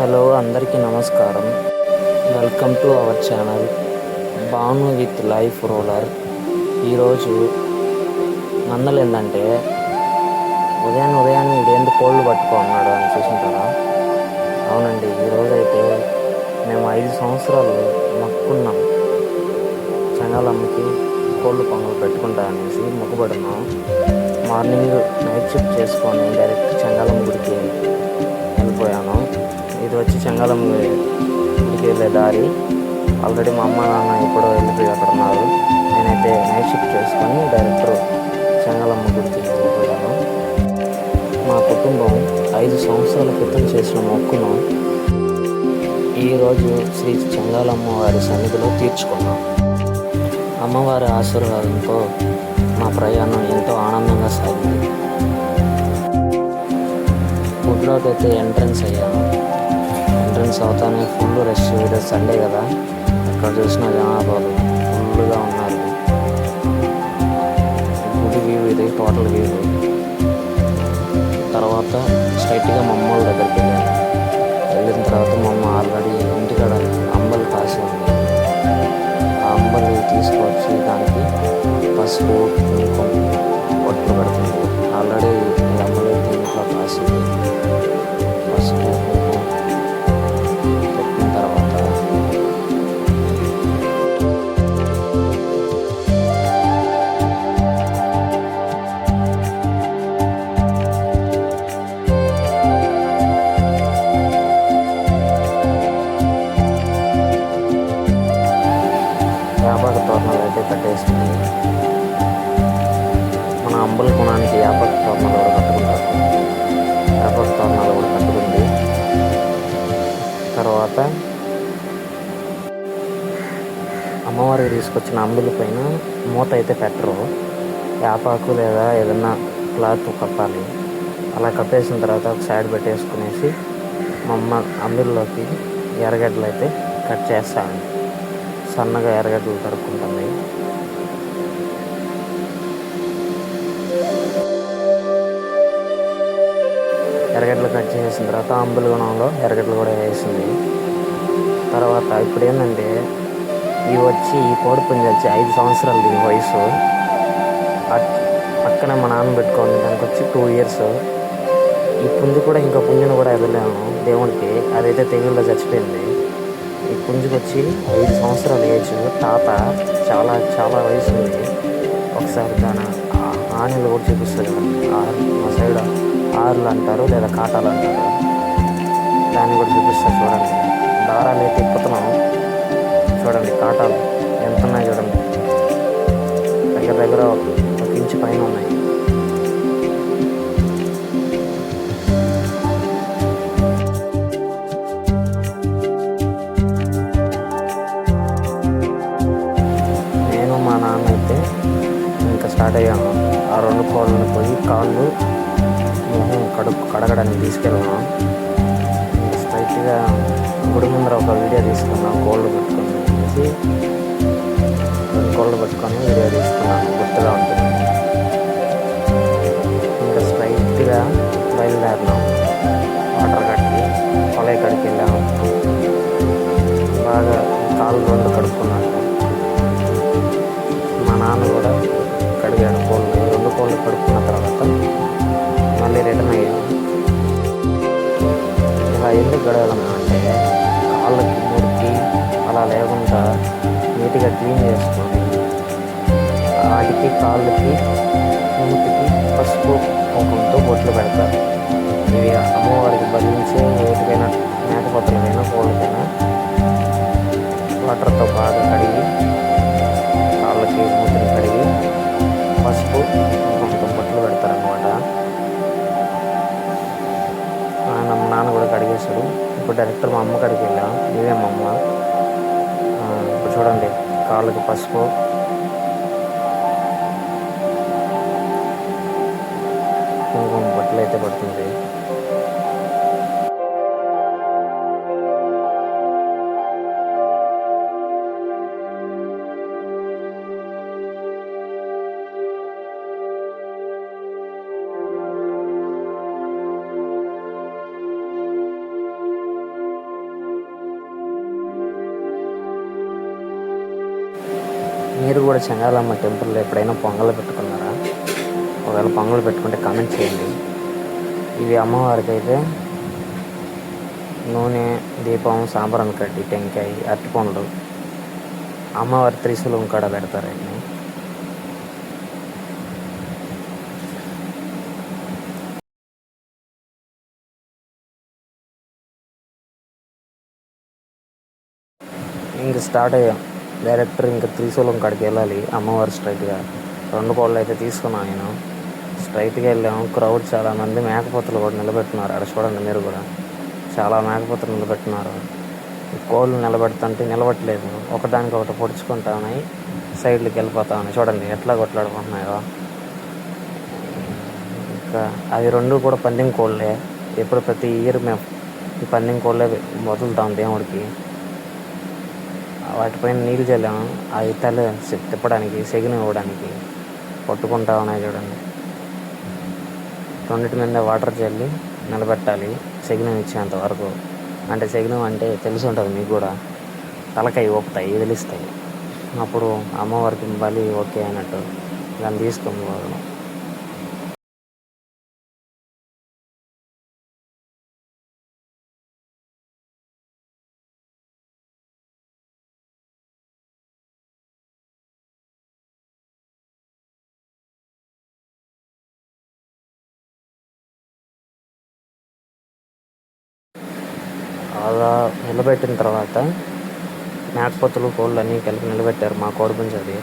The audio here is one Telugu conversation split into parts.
హలో, అందరికీ నమస్కారం. Welcome to our channel Banu with life roller. ఈరోజు మందలు ఏంటంటే ఉదయాన్నే ఇదేందుకు కోళ్ళు పట్టుకున్నాడు అని చూసుంటారా? అవునండి, ఈరోజైతే మేము 5 సంవత్సరాలు మొక్కున్నాం చెంగాలమ్మకి కోళ్ళు పొంగలు పెట్టుకుంటా అనేసి మొక్కుబడున్నాం. మార్నింగ్ నైట్ షిఫ్ట్ చేసుకొని డైరెక్ట్ చెంగాలమ్మ గుడికి వెళ్ళిపోయాను. ఇది వచ్చి చెంగాలమ్మ గుడికి వెళ్ళే దారి. ఆల్రెడీ మా అమ్మ నాన్న ఎప్పుడో వెళ్ళిపోయి అక్కడ ఉన్నారు. నేనైతే నైట్ షిఫ్ట్ చేసుకొని డైరెక్ట్ చెంగాలమ్మ గుడికి వెళ్ళిపోయాను. మా కుటుంబం 5 సంవత్సరాల క్రితం చేసిన మొక్కును ఈరోజు శ్రీ చెంగాలమ్మ వారి సన్నిధిలో తీర్చుకున్నాం. అమ్మవారి ఆశీర్వాదంతో మా ప్రయాణం ఎంతో ఆనందంగా సాగింది. గుడిలోకి అయితే ఎంట్రన్స్ అయ్యాను. ఎంట్రన్స్ అవుతానే ఫుల్ రష్. ఈరోజు సండే కదా, ఎక్కడ చూసిన జనాభాలు ఫుల్గా ఉన్నారు. గుడి వ్యూ ఇది, టోటల్ వ్యూ. తర్వాత స్ట్రైట్గా మా అమ్మ వాళ్ళ దగ్గరికి వెళ్ళిన తర్వాత మా అమ్మ ఆల్రెడీ ఇంటికాడ అంబలి కాసి ఉంది. ఆ అంబలి తీసుకొచ్చి దానికి పసుపు కుంకుమ బొట్లు పెడుతుంది. ఆల్రెడీ ఈ అంబలి ఇంట్లో కాసి పసుపు కుంకుమ పెట్టిన తర్వాత యాపాక తోరణాలు అయితే కట్టేస్తుంది. మన అంబలి గుణానికి యాపాక తోరణాలు కూడా కట్టుకుంటారు. యాపాక తోరణాలు కూడా కట్టుకుంది. తర్వాత అమ్మవారికి తీసుకొచ్చిన అంబలి పైన మూత అయితే పెట్టరు. యాపాకు లేదా ఏదన్నా క్లాత్ కప్పాలి. అలా కప్పేసిన తర్వాత ఒక సైడ్ పెట్టేసుకునేసి మా అమ్మ అంబలిలోకి ఎర్రగడ్డలు అయితే కట్ చేస్తాను. సన్నగా ఎర్రగడ్డలు తరుక్కుంటుంది. ఎర్రగడ్డలు కట్ చేసిన తర్వాత అంబలి గుణంలో ఎర్రగడ్డలు కూడా వేసింది. తర్వాత ఇప్పుడు ఏంటంటే ఈ కోడి పుంజు వచ్చి 5 సంవత్సరాలు దీని వయసు. పక్కన మా నాన్న పెట్టుకోండి, దానికి వచ్చి 2 years. ఈ పుంజు కూడా ఇంకో పుంజును కూడా వదిలేము దేవుడికి, అదైతే తెగుల్లో చచ్చిపోయింది. ఈ పుంజుకి వచ్చి 5 సంవత్సరాల ఏజ్. తాత చాలా చాలా వయసు ఉంది. ఒకసారి దాని ఆనలు కూడా చూపిస్తుంది. మా సైడ్ ఆరులు అంటారు లేదా కాటాలు అంటారు, దాన్ని కూడా చూపిస్తారు. చూడండి, దారాలు అయితే తిప్పుతున్నాం. చూడండి కాటాలు ఎంత ఉన్నాయి చూడండి. దగ్గర 1 ఇంచు పైన ఉన్నాయి. నేను మా నాన్న అయితే ఇంకా స్టార్ట్ అయ్యాను. ఆ 2 కోళ్ళని పోయి కాళ్ళు మొహం కడగడానికి తీసుకెళ్ళాను. స్ట్రైట్గా గుడి ముందర ఒక వీడియో తీసుకున్నాను. కోళ్ళు పెట్టుకుని 2 కోళ్ళు పెట్టుకొని వీడియో తీసుకున్నాను, గుర్తుగా ఉంటుంది. ఇంకా స్ట్రైట్గా బయలుదేరినాం. వాటర్ కట్టి కొలై కడికి వెళ్ళాము. బాగా కాళ్ళు 2 కడుక్కున్నాను. మా నాన్న కూడా కడిగాడు కోళ్ళు. 2 కోళ్ళు కడుక్కున్న తర్వాత మళ్ళీ రిటర్న్ అయ్యాము. ఇలా ఎందుకు గడవడం అంటే కాళ్ళకి మురికి అలా లేకుండా నీట్గా క్లీన్ చేసుకొని వాటికి కాళ్ళకి మూతికి పసుపు కుంకుమతో బొట్లు పెడతారు. ఇవి అమ్మవారికి బలించే ఏటికైనా మేకపోతలకైనా కోళ్ళకైనా వాటర్తో బాగా కడిగి కాళ్ళకి మూతిని కడిగి పసుపు కుంకుమతో బొట్లు పెడతారనమాట. మా నాన్న కూడా కడిగేశాడు. ఇప్పుడు డైరెక్ట్ మా అమ్మ కడిగి వెళ్ళాం. ఇవే మా అమ్మ. ఇప్పుడు చూడండి, కాళ్ళకి పసుపు కుంకుమ బట్టలు అయితే పడుతుంది. మీరు కూడా చెంగాలమ్మ టెంపుల్లో ఎప్పుడైనా పొంగల్ పెట్టుకున్నారా? ఒకవేళ పొంగల్ పెట్టుకుంటే కామెంట్ చేయండి. ఇవి అమ్మవారికి అయితే నూనె, దీపం, సాంబ్రాణి కడ్డి, టెంకాయ, అరటిపండ్లు, అమ్మవారి త్రిశూలం కాడ పెడతారండి. ఇంక స్టార్ట్ అయ్యాం. డైరెక్టర్ ఇంకా త్రిశూలం కాడికి వెళ్ళాలి. అమ్మవారు స్ట్రైట్గా 2 కోళ్ళు అయితే తీసుకున్నాను నేను. స్ట్రైట్గా వెళ్ళాము. క్రౌడ్ చాలామంది మేకపోతులు కూడా నిలబెట్టున్నారు. అక్కడ చూడండి మీరు కూడా, చాలా మేకపోతులు నిలబెట్టున్నారు. కోళ్ళు నిలబెడుతుంటే నిలబట్టలేదు, ఒకదానికొకటి పొడుచుకుంటా ఉన్నాయి, సైడ్లకి వెళ్ళిపోతా ఉన్నాయి. చూడండి ఎట్లా కొట్లాడుకుంటున్నాయో. ఇంకా అవి 2 కూడా పందెం కోళ్ళే. ఎప్పుడు ప్రతి ఇయర్ మేము ఈ పందెం కోళ్ళే వదులుతాం దేవుడికి. వాటిపైన నీళ్ళు చల్లాము. అవి తల తిప్పడానికి, సెగను ఇవ్వడానికి కొట్టుకుంటా ఉన్నాయి చూడండి. 2 మీద వాటర్ చల్లి నిలబెట్టాలి సెగనం ఇచ్చేంత వరకు. అంటే సెగనం అంటే తెలిసి ఉంటుంది మీకు కూడా, తలకాయ ఊపుతాయి, వదిలిస్తాయి. అప్పుడు అమ్మవారికి బలి ఓకే అయినట్టు దాన్ని తీసుకొని పోవడం. అలా నిలబెట్టిన తర్వాత మేకపోతులు, కోళ్ళు అన్నీ కలిపి నిలబెట్టారు. మా కోడిపుంజి అది.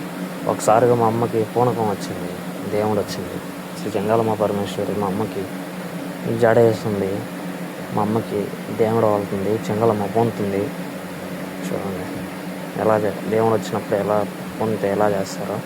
ఒకసారిగా మా అమ్మకి పూనకం వచ్చింది, దేవుడు వచ్చింది. శ్రీ చెంగాలమ్మ పరమేశ్వరి మా అమ్మకి జడ వేస్తుంది. మా అమ్మకి దేవుడు వెళ్తుంది, చెంగాలమ్మ పొందుతుంది. చూడండి ఎలా దేవుడు వచ్చినప్పుడు ఎలా పొందితే ఎలా చేస్తారో.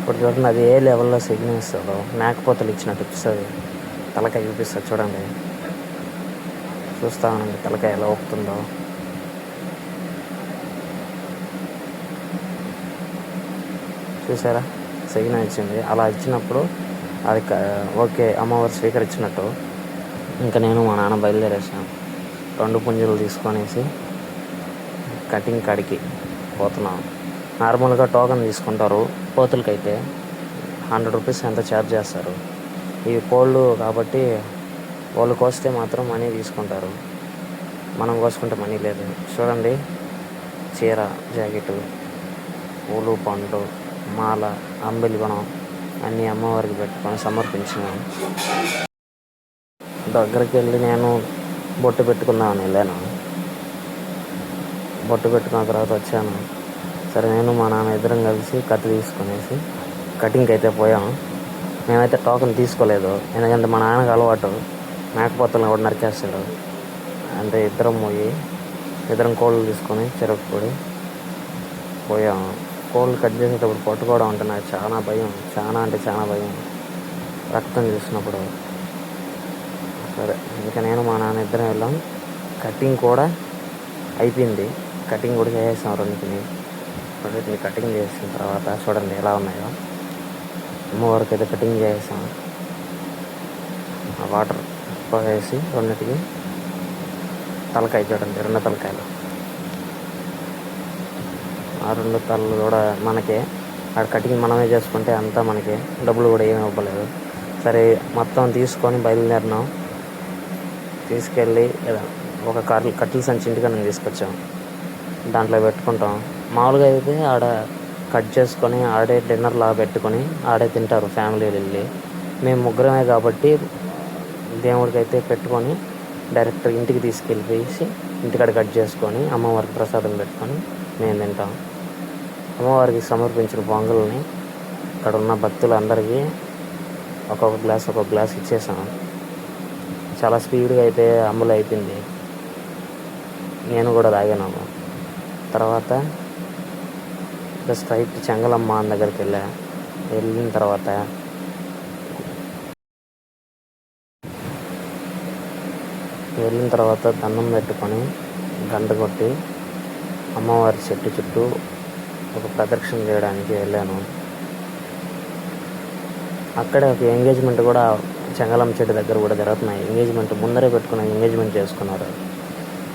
ఇప్పుడు చూడండి అది ఏ లెవెల్లో సిగ్నల్ ఇస్తుందో, మేకపోతలు ఇచ్చినట్టు ఇస్తుంది. తలకాయ చూపిస్తుంది చూడండి, చూస్తా ఉండండి తలకాయ ఎలా ఊపుతుందో. చూసారా, సిగ్నల్ ఇచ్చింది. అలా ఇచ్చినప్పుడు అది ఓకే అమ్మవారు స్వీకరించినట్టు. ఇంకా నేను మా నాన్న బయలుదేరేసాం. 2 పుంజులు తీసుకొనేసి కటింగ్ కాడికి పోతున్నాం. నార్మల్గా టోకెన్ తీసుకుంటారు, పోతులకైతే 100 రూపీస్ ఎంత ఛార్జ్ చేస్తారు. ఇవి కోళ్ళు కాబట్టి వాళ్ళు కోస్తే మాత్రం మనీ తీసుకుంటారు, మనం కోసుకుంటే మనీ లేదు. చూడండి చీర, జాకెట్, పూలు, పండ్లు, మాల, అంబిలిగొనం అన్నీ అమ్మవారికి పెట్టుకొని సమర్పించినాను. దగ్గరికి వెళ్ళి నేను బొట్టు పెట్టుకుందామని వెళ్ళాను. బొట్టు పెట్టుకున్న తర్వాత వచ్చాను. సరే నేను మా నాన్న ఇద్దరం కలిసి కత్తి తీసుకునేసి కటింగ్కి అయితే పోయాము. మేమైతే టోకెన్ తీసుకోలేదు, ఎందుకంటే మా నాన్నకి అలవాటు మేకపోతలను కూడా నరికేస్తాడు. అంటే ఇద్దరం కోళ్ళు తీసుకొని చెరుకు పొడి పోయాము. కోళ్ళు కట్ చేసేటప్పుడు పట్టుకోవడం అంటే నాకు చాలా భయం, చాలా అంటే చాలా భయం రక్తం చూసినప్పుడు. సరే ఇంకా నేను మా నాన్న ఇద్దరం వెళ్ళాం. కటింగ్ కూడా అయిపోయింది, కటింగ్ కూడా చేసేసాం. రెండింటిని కటింగ్ చేసిన తర్వాత చూడండి ఎలా ఉన్నాయో. అమ్మవారికి అయితే కటింగ్ చేసేసాం. ఆ వాటర్ పోసేసి రెండింటికి తలకాయ చూడండి, 2 తలకాయలు. ఆ 2 తలలు కూడా మనకే. ఆ కటింగ్ మనమే చేసుకుంటే అంతా మనకే, డబ్బులు కూడా ఏమి ఇవ్వలేదు. సరే మొత్తం తీసుకొని బయలుదేరినాం. తీసుకెళ్ళి ఒక కట్టెల సంచి ఇంటికి నేను తీసుకొచ్చాం. దాంట్లో పెట్టుకుంటాం. మామూలుగా అయితే ఆడ కట్ చేసుకొని ఆడే డిన్నర్లా పెట్టుకొని ఆడే తింటారు ఫ్యామిలీలు వెళ్ళి. మేము ముగ్గురమే కాబట్టి దేవుడికి అయితే పెట్టుకొని డైరెక్ట్ ఇంటికి తీసుకెళ్ళిపోయి ఇంటికాడ కట్ చేసుకొని అమ్మవారికి ప్రసాదం పెట్టుకొని మేము తింటాం. అమ్మవారికి సమర్పించిన పొంగల్ని అక్కడ ఉన్న భక్తులందరికీ ఒక్కొక్క గ్లాస్ ఇచ్చేసాం. చాలా స్పీడ్గా అయితే అమ్ములు అయిపోయింది. నేను కూడా తాగాను. తర్వాత స్ట్రైట్ చెంగలమ్మ దగ్గరికి వెళ్ళిన తర్వాత వెళ్ళిన తర్వాత దండం పెట్టుకొని గంట కొట్టి అమ్మవారి చెట్టు చుట్టూ ఒక ప్రదక్షిణ చేయడానికి వెళ్ళాను. అక్కడే ఒక ఎంగేజ్మెంట్ కూడా చెంగళమ్మ చెట్టు దగ్గర కూడా జరుగుతున్నాయి. ఎంగేజ్మెంట్ ముందరే పెట్టుకున్న ఎంగేజ్మెంట్ చేసుకున్నారు.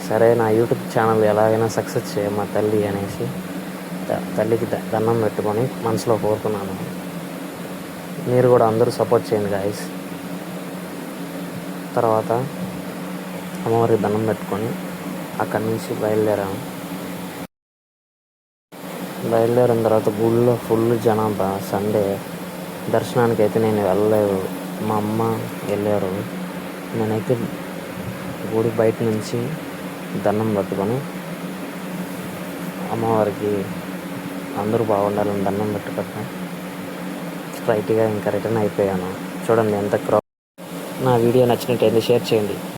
సరే నా యూట్యూబ్ ఛానల్ ఎలాగైనా సక్సెస్ చేయ మా తల్లి అనేసి తల్లికి దండం పెట్టుకొని మనసులో కోరుకున్నాను. మీరు కూడా అందరూ సపోర్ట్ చేయండి గాయస్. తర్వాత అమ్మవారికి దండం పెట్టుకొని అక్కడి నుంచి బయలుదేరిన తర్వాత గుళ్ళో ఫుల్ జనాభా. సండే దర్శనానికి అయితే నేను వెళ్ళలేదు, మా అమ్మ వెళ్ళారు. నేనైతే గుడి బయట నుంచి దండం పెట్టుకొని అమ్మవారికి అందరూ బాగుండాలని దండం పెట్టుకొని స్ట్రైట్గా ఇంకా రిటర్న్ అయిపోయాను. చూడండి ఎంత నా వీడియో నచ్చినట్టయితే షేర్ చేయండి.